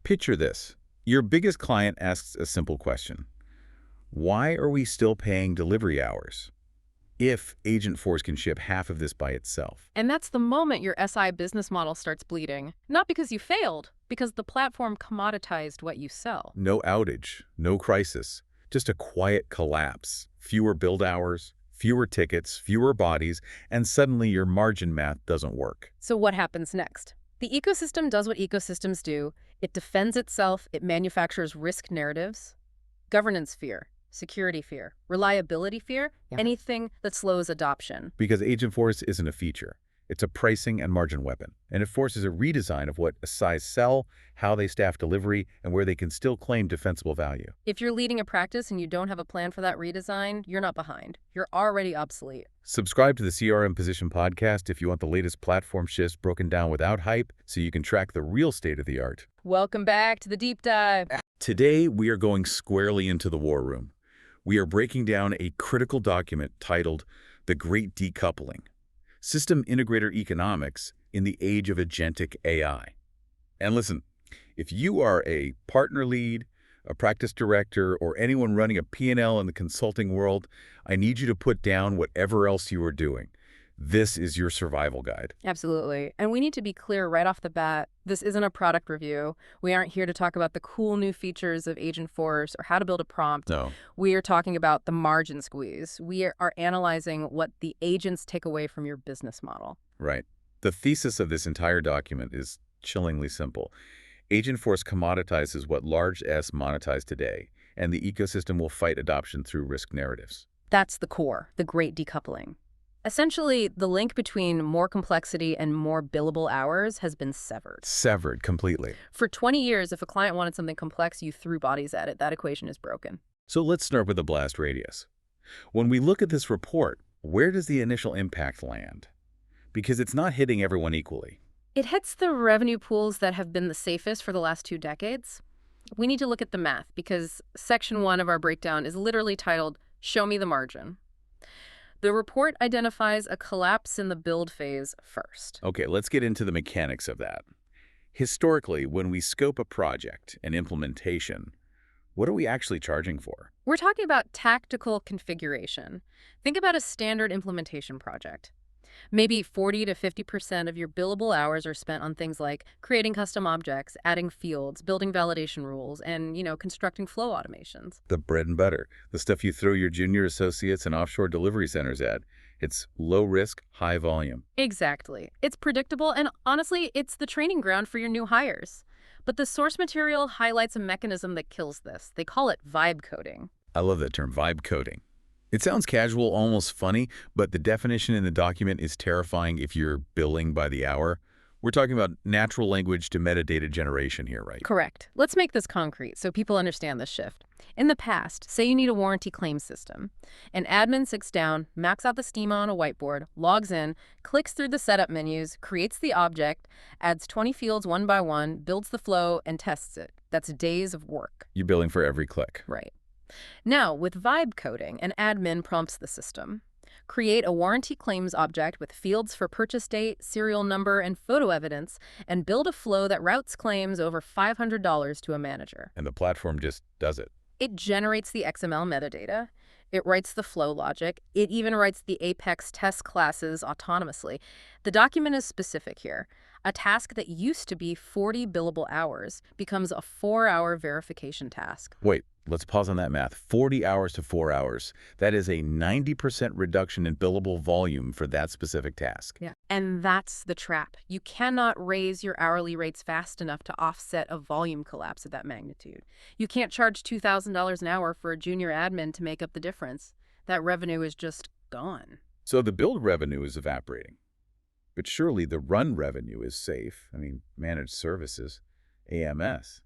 Picture this. Your biggest client asks a simple question. Why are we still paying delivery hours if Agentforce can ship half of this by itself? And that's the moment your SI business model starts bleeding. Not because you failed, because the platform commoditized what you sell. No outage, no crisis, just a quiet collapse. Fewer build hours, fewer tickets, fewer bodies, and suddenly your margin math doesn't work. So what happens next? The ecosystem does what ecosystems do. It defends itself. It manufactures risk narratives, governance fear, security fear, reliability fear, anything that slows adoption. Because Agentforce isn't a feature. It's a pricing and margin weapon, and it forces a redesign of what SIs sell, how they staff delivery, and where they can still claim defensible value. If you're leading a practice and you don't have a plan for that redesign, you're not behind. You're already obsolete. Subscribe to the CRM Position podcast if you want the latest platform shifts broken down without hype so you can track the real state of the art. Welcome back to the deep dive. Today, we are going squarely into the war room. We are breaking down a critical document titled The Great Decoupling: System Integrator Economics in the Age of Agentic AI. And listen, if you are a partner lead, a practice director, or anyone running a P&L in the consulting world, I need you to put down whatever else you are doing. This is your survival guide. Absolutely. And we need to be clear right off the bat, this isn't a product review. We aren't here to talk about the cool new features of Agentforce or how to build a prompt. No. We are talking about the margin squeeze. We are analyzing what the agents take away from your business model. Right. The thesis of this entire document is chillingly simple. Agentforce commoditizes what large S monetize today, and the ecosystem will fight adoption through risk narratives. That's the core, the great decoupling. Essentially, the link between more complexity and more billable hours has been severed. Severed completely. For 20 years, if a client wanted something complex, you threw bodies at it. That equation is broken. So let's start with the blast radius. When we look at this report, where does the initial impact land? Because it's not hitting everyone equally. It hits the revenue pools that have been the safest for the last 2 decades. We need to look at the math because section 1 of our breakdown is literally titled, Show Me the Margin. The report identifies a collapse in the build phase first. Okay, let's get into the mechanics of that. Historically, when we scope a project and implementation, what are we actually charging for? We're talking about tactical configuration. Think about a standard implementation project. Maybe 40 to 50% of your billable hours are spent on things like creating custom objects, adding fields, building validation rules, and, constructing flow automations. The bread and butter, the stuff you throw your junior associates and offshore delivery centers at. It's low risk, high volume. Exactly. It's predictable, and honestly, it's the training ground for your new hires. But the source material highlights a mechanism that kills this. They call it vibe coding. I love that term, vibe coding. It sounds casual, almost funny, but the definition in the document is terrifying if you're billing by the hour. We're talking about natural language to metadata generation here, right? Correct. Let's make this concrete so people understand this shift. In the past, say you need a warranty claim system. An admin sits down, maps out the schema on a whiteboard, logs in, clicks through the setup menus, creates the object, adds 20 fields one by one, builds the flow, and tests it. That's days of work. You're billing for every click. Right. Now, with vibe coding, an admin prompts the system. Create a warranty claims object with fields for purchase date, serial number, and photo evidence, and build a flow that routes claims over $500 to a manager. And the platform just does it. It generates the XML metadata. It writes the flow logic. It even writes the Apex test classes autonomously. The document is specific here. A task that used to be 40 billable hours becomes a 4-hour verification task. Wait, let's pause on that math. 40 hours to 4 hours. That is a 90% reduction in billable volume for that specific task. Yeah. And that's the trap. You cannot raise your hourly rates fast enough to offset a volume collapse of that magnitude. You can't charge $2,000 an hour for a junior admin to make up the difference. That revenue is just gone. So the build revenue is evaporating. But surely the run revenue is safe. Managed services, AMS.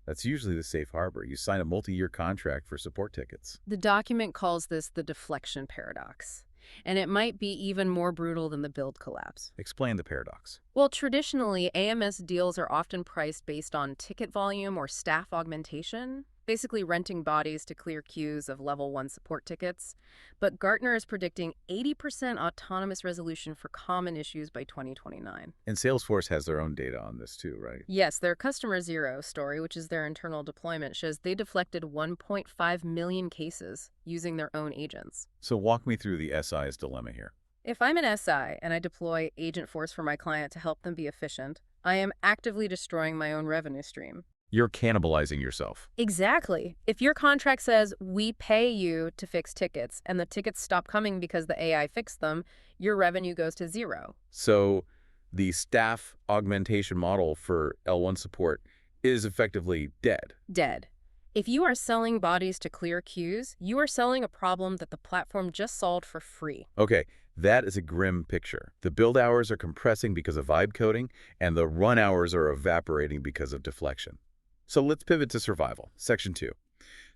That's usually the safe harbor. You sign a multi-year contract for support tickets. The document calls this the deflection paradox. And it might be even more brutal than the build collapse. Explain the paradox. Well, traditionally, AMS deals are often priced based on ticket volume or staff augmentation. basically renting bodies to clear queues of level 1 support tickets. But Gartner is predicting 80% autonomous resolution for common issues by 2029. And Salesforce has their own data on this too, right? Yes, their Customer Zero story, which is their internal deployment, shows they deflected 1.5 million cases using their own agents. So walk me through the SI's dilemma here. If I'm an SI and I deploy Agentforce for my client to help them be efficient, I am actively destroying my own revenue stream. You're cannibalizing yourself. Exactly. If your contract says we pay you to fix tickets and the tickets stop coming because the AI fixed them, your revenue goes to zero. So the staff augmentation model for L1 support is effectively dead. Dead. If you are selling bodies to clear queues, you are selling a problem that the platform just solved for free. Okay, that is a grim picture. The build hours are compressing because of vibe coding, and the run hours are evaporating because of deflection. So let's pivot to survival. Section 2.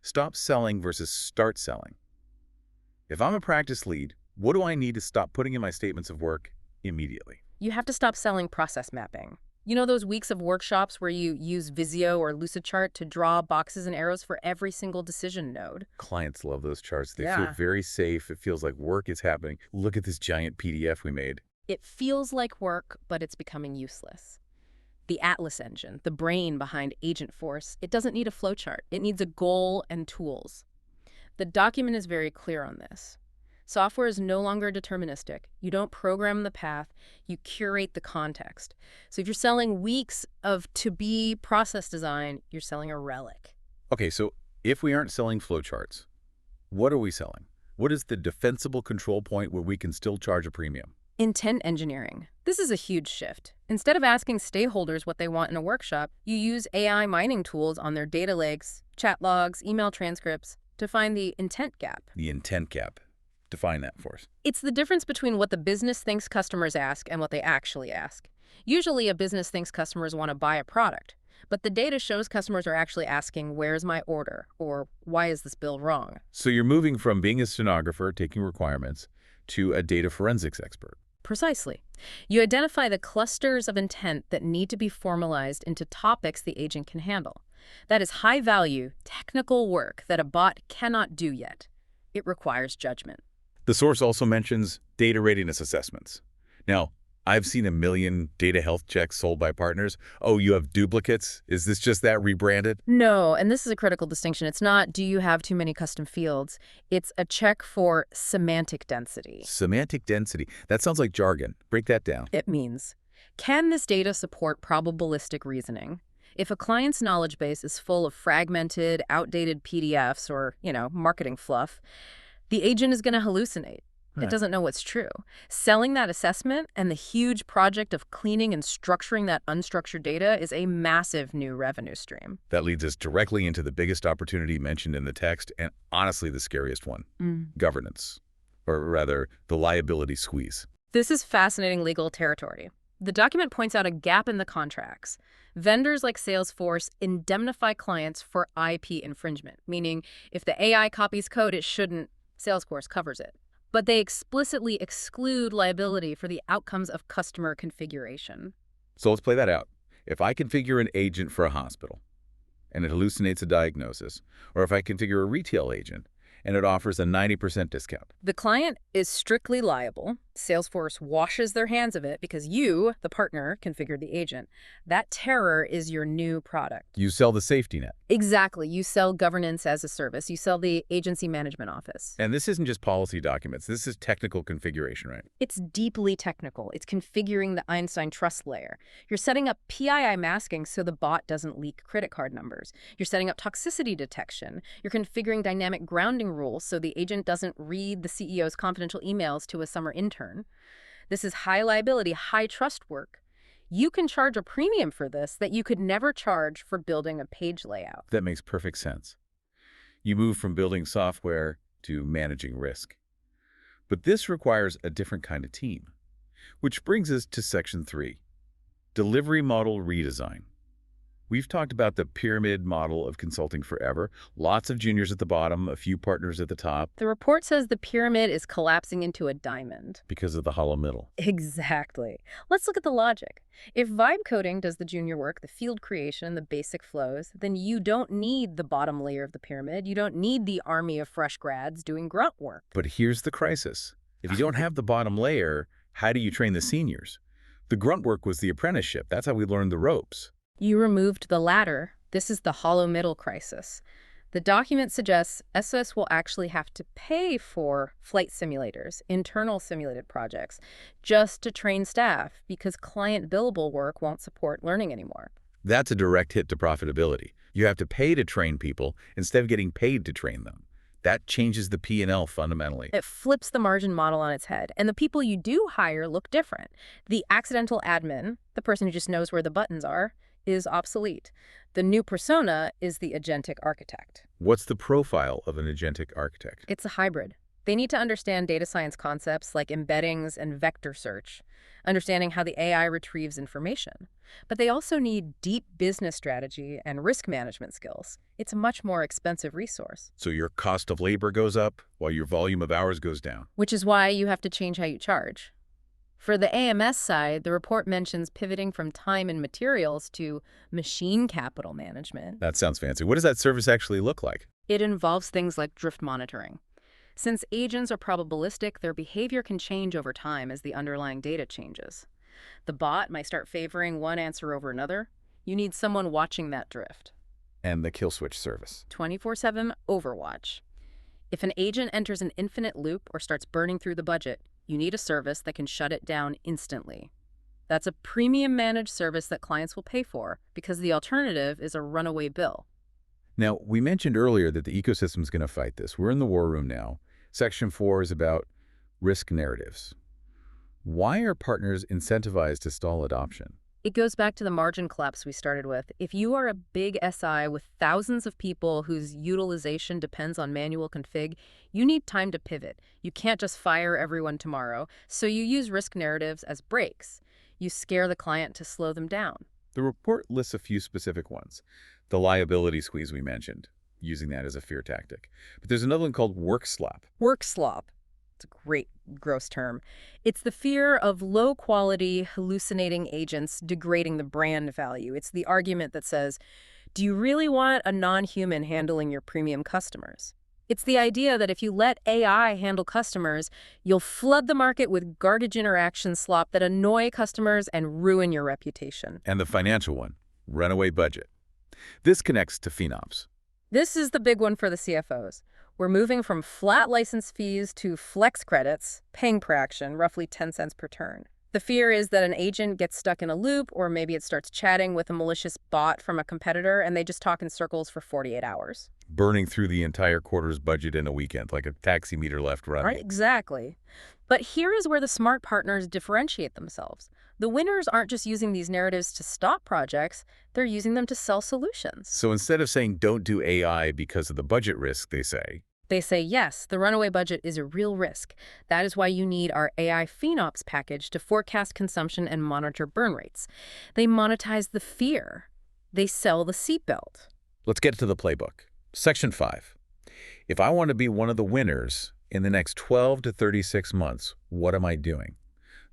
Stop selling versus start selling. If I'm a practice lead, what do I need to stop putting in my statements of work immediately? You have to stop selling process mapping. You know those weeks of workshops where you use Visio or Lucidchart to draw boxes and arrows for every single decision node? Clients love those charts. They Yeah. feel very safe. It feels like work is happening. Look at this giant PDF we made. It feels like work, but it's becoming useless. The Atlas engine, the brain behind Agentforce, it doesn't need a flowchart. It needs a goal and tools. The document is very clear on this. Software is no longer deterministic. You don't program the path, you curate the context. So if you're selling weeks of to-be process design, you're selling a relic. Okay, so if we aren't selling flowcharts, what are we selling? What is the defensible control point where we can still charge a premium? Intent engineering. This is a huge shift. Instead of asking stakeholders what they want in a workshop, you use AI mining tools on their data lakes, chat logs, email transcripts to find the intent gap. The intent gap. Define that for us. It's the difference between what the business thinks customers ask and what they actually ask. Usually a business thinks customers want to buy a product, but the data shows customers are actually asking, where's my order? Or why is this bill wrong? So you're moving from being a stenographer taking requirements to a data forensics expert. Precisely. You identify the clusters of intent that need to be formalized into topics the agent can handle. That is high-value, technical work that a bot cannot do yet. It requires judgment. The source also mentions data readiness assessments. Now, I've seen a million data health checks sold by partners. Oh, you have duplicates? Is this just that rebranded? No, and this is a critical distinction. It's not, do you have too many custom fields? It's a check for semantic density. Semantic density. That sounds like jargon. Break that down. It means, can this data support probabilistic reasoning? If a client's knowledge base is full of fragmented, outdated PDFs or, marketing fluff, the agent is going to hallucinate. It doesn't know what's true. Selling that assessment and the huge project of cleaning and structuring that unstructured data is a massive new revenue stream. That leads us directly into the biggest opportunity mentioned in the text, and honestly the scariest one. Governance. Or rather, the liability squeeze. This is fascinating legal territory. The document points out a gap in the contracts. Vendors like Salesforce indemnify clients for IP infringement, meaning if the AI copies code it shouldn't, Salesforce covers it. But they explicitly exclude liability for the outcomes of customer configuration. So let's play that out. If I configure an agent for a hospital and it hallucinates a diagnosis, or if I configure a retail agent and it offers a 90% discount. The client is strictly liable. Salesforce washes their hands of it because you, the partner, configured the agent. That terror is your new product. You sell the safety net. Exactly. You sell governance as a service. You sell the agency management office. And this isn't just policy documents. This is technical configuration, right? It's deeply technical. It's configuring the Einstein trust layer. You're setting up PII masking so the bot doesn't leak credit card numbers. You're setting up toxicity detection. You're configuring dynamic grounding rules so the agent doesn't read the CEO's confidential emails to a summer intern. This is high liability, high trust work. You can charge a premium for this that you could never charge for building a page layout. That makes perfect sense. You move from building software to managing risk. But this requires a different kind of team. Which brings us to Section 3, Delivery Model Redesign. We've talked about the pyramid model of consulting forever. Lots of juniors at the bottom, a few partners at the top The report says the pyramid is collapsing into a diamond. because of the hollow middle. Exactly. Let's look at the logic. If vibe coding does the junior work, the field creation, the basic flows, then you don't need the bottom layer of the pyramid. You don't need the army of fresh grads doing grunt work. But here's the crisis. If you don't have the bottom layer, how do you train the seniors? The grunt work was the apprenticeship. That's how we learned the ropes. You removed the latter. This is the hollow middle crisis. The document suggests SS will actually have to pay for flight simulators, internal simulated projects, just to train staff because client billable work won't support learning anymore. That's a direct hit to profitability. You have to pay to train people instead of getting paid to train them. That changes the P&L fundamentally. It flips the margin model on its head, and the people you do hire look different. The accidental admin, the person who just knows where the buttons are, is obsolete. The new persona is the agentic architect. What's the profile of an agentic architect? It's a hybrid. They need to understand data science concepts like embeddings and vector search, understanding how the AI retrieves information. But they also need deep business strategy and risk management skills. It's a much more expensive resource. So your cost of labor goes up while your volume of hours goes down. Which is why you have to change how you charge. For the AMS side, the report mentions pivoting from time and materials to machine capital management. That sounds fancy. What does that service actually look like? It involves things like drift monitoring. Since agents are probabilistic, their behavior can change over time as the underlying data changes. The bot might start favoring one answer over another. You need someone watching that drift. And the kill switch service. 24/7 Overwatch. If an agent enters an infinite loop or starts burning through the budget, you need a service that can shut it down instantly. That's a premium managed service that clients will pay for because the alternative is a runaway bill. Now, we mentioned earlier that the ecosystem is going to fight this. We're in the war room now. Section 4 is about risk narratives. Why are partners incentivized to stall adoption? It goes back to the margin collapse we started with. If you are a big SI with thousands of people whose utilization depends on manual config, you need time to pivot. You can't just fire everyone tomorrow. So you use risk narratives as brakes. You scare the client to slow them down. The report lists a few specific ones. The liability squeeze we mentioned, using that as a fear tactic. But there's another one called work slop. Work slop. It's a great, gross term. It's the fear of low-quality, hallucinating agents degrading the brand value. It's the argument that says, do you really want a non-human handling your premium customers? It's the idea that if you let AI handle customers, you'll flood the market with garbage interaction slop that annoy customers and ruin your reputation. And the financial one, runaway budget. This connects to FinOps. This is the big one for the CFOs. We're moving from flat license fees to flex credits, paying per action, roughly 10 cents per turn. The fear is that an agent gets stuck in a loop, or maybe it starts chatting with a malicious bot from a competitor, and they just talk in circles for 48 hours. Burning through the entire quarter's budget in a weekend, like a taxi meter left running. Right, exactly. But here is where the smart partners differentiate themselves. The winners aren't just using these narratives to stop projects, they're using them to sell solutions. So instead of saying don't do AI because of the budget risk, they say, yes, the runaway budget is a real risk. That is why you need our AI FinOps package to forecast consumption and monitor burn rates. They monetize the fear. They sell the seatbelt. Let's get to the playbook. Section 5. If I want to be one of the winners in the next 12 to 36 months, what am I doing?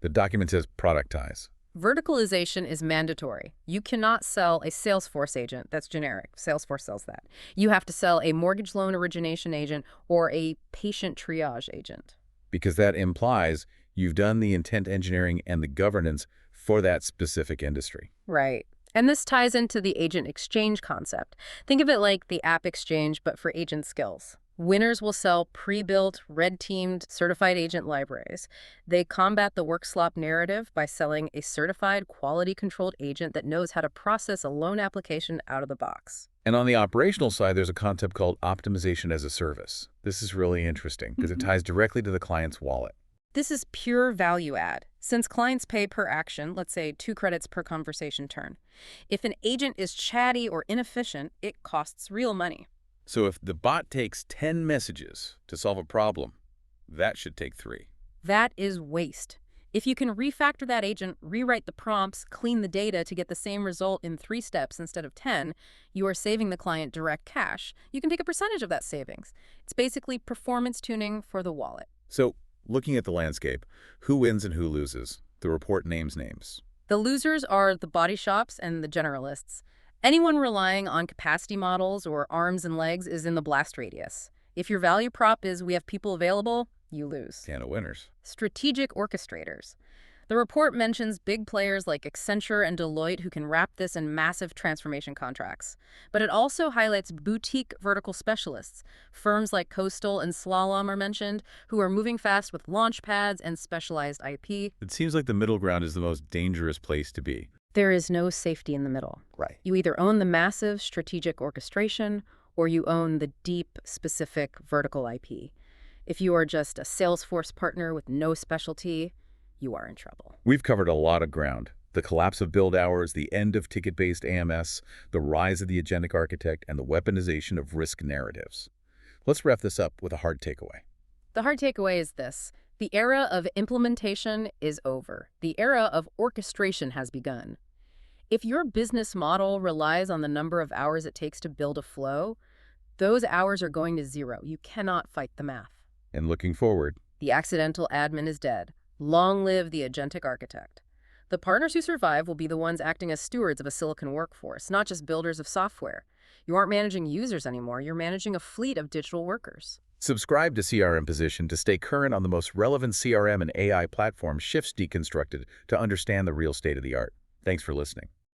The document says productize. Verticalization is mandatory. You cannot sell a Salesforce agent that's generic. Salesforce sells that. You have to sell a mortgage loan origination agent or a patient triage agent. Because that implies you've done the intent engineering and the governance for that specific industry. Right. And this ties into the agent exchange concept. Think of it like the app exchange, but for agent skills. Winners will sell pre-built, red-teamed, certified agent libraries. They combat the work slop narrative by selling a certified, quality-controlled agent that knows how to process a loan application out of the box. And on the operational side, there's a concept called optimization as a service. This is really interesting because it ties directly to the client's wallet. This is pure value add. Since clients pay per action, let's say 2 credits per conversation turn, if an agent is chatty or inefficient, it costs real money. So if the bot takes 10 messages to solve a problem, that should take 3. That is waste. If you can refactor that agent, rewrite the prompts, clean the data to get the same result in 3 steps instead of 10, you are saving the client direct cash. You can take a percentage of that savings. It's basically performance tuning for the wallet. So, looking at the landscape, who wins and who loses? The report names names. The losers are the body shops and the generalists. Anyone relying on capacity models or arms and legs is in the blast radius. If your value prop is we have people available, you lose. And of winners. Strategic orchestrators. The report mentions big players like Accenture and Deloitte who can wrap this in massive transformation contracts. But it also highlights boutique vertical specialists. Firms like Coastal and Slalom are mentioned, who are moving fast with launch pads and specialized IP. It seems like the middle ground is the most dangerous place to be. There is no safety in the middle. Right. You either own the massive strategic orchestration or you own the deep, specific vertical IP. If you are just a Salesforce partner with no specialty, you are in trouble. We've covered a lot of ground. The collapse of build hours, the end of ticket-based AMS, the rise of the agentic architect, and the weaponization of risk narratives. Let's wrap this up with a hard takeaway. The hard takeaway is this. The era of implementation is over. The era of orchestration has begun. If your business model relies on the number of hours it takes to build a flow, those hours are going to zero. You cannot fight the math. And looking forward, The accidental admin is dead. Long live the agentic architect. The partners who survive will be the ones acting as stewards of a silicon workforce, not just builders of software. You aren't managing users anymore. You're managing a fleet of digital workers. subscribe to CRM Position to stay current on the most relevant CRM and AI platform shifts deconstructed to understand the real state of the art. Thanks for listening.